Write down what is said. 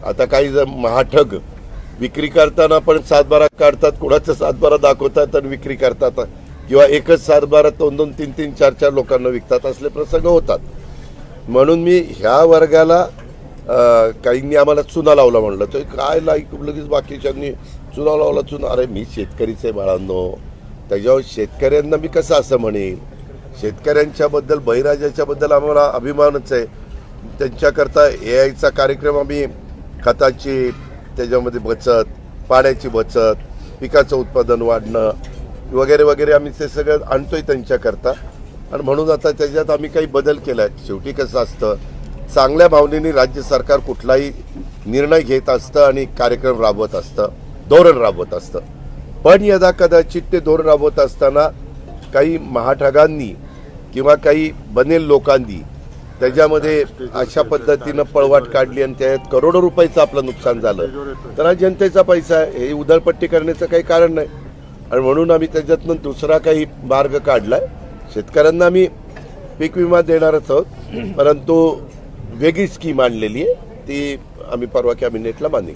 आता काही जण महाठग विक्री करताना पण 7-12 काढतात, कुणाचं 7-12 दाखवतात आणि विक्री करतात, किंवा एकच 7-12 2-2, 3-3, 4-4 लोकांना विकतात, असले प्रसंग होतात. म्हणून मी ह्या वर्गाला काहींनी आम्हाला चुना लावला म्हणलं, तर काय लगेच बाकीच्यांनी चुना लावला. अरे मी शेतकरीच आहे बाळांनो, त्याच्यावर शेतकऱ्यांना मी कसं असं म्हणेन. शेतकऱ्यांच्याबद्दल, बळीराजाच्याबद्दल आम्हाला अभिमानच आहे. त्यांच्याकरता AIचा कार्यक्रम आम्ही खताची त्याच्यामध्ये बचत, पाण्याची बचत, पिकाचं उत्पादन वाढणं वगैरे वगैरे आम्ही ते सगळं आणतोय त्यांच्याकरता. आणि म्हणून आता त्याच्यात आम्ही काही बदल केला आहे. शेवटी कसं असतं, चांगल्या भावनेने राज्य सरकार कुठलाही निर्णय घेत असतं आणि कार्यक्रम राबवत असतं, धोरण राबवत असतं. पण यदा कदाचित ते धोरण राबवत असताना काही महाठगांनी किंवा काही बनेल लोकांनी त्याच्यामध्ये अशा पद्धतीनं पळवाट काढली आणि त्यात करोडो रुपयाचं आपलं नुकसान झालं, तर हा जनतेचा पैसा आहे, हे उधळपट्टी करण्याचं काही कारण नाही. आणि म्हणून आम्ही त्याच्यातनं दुसरा काही मार्ग काढलाय. शेतकऱ्यांना आम्ही पीक विमा देणारच आहोत, परंतु वेगळी स्कीम आणलेली आहे, ती आम्ही परवा कॅबिनेटला मान्य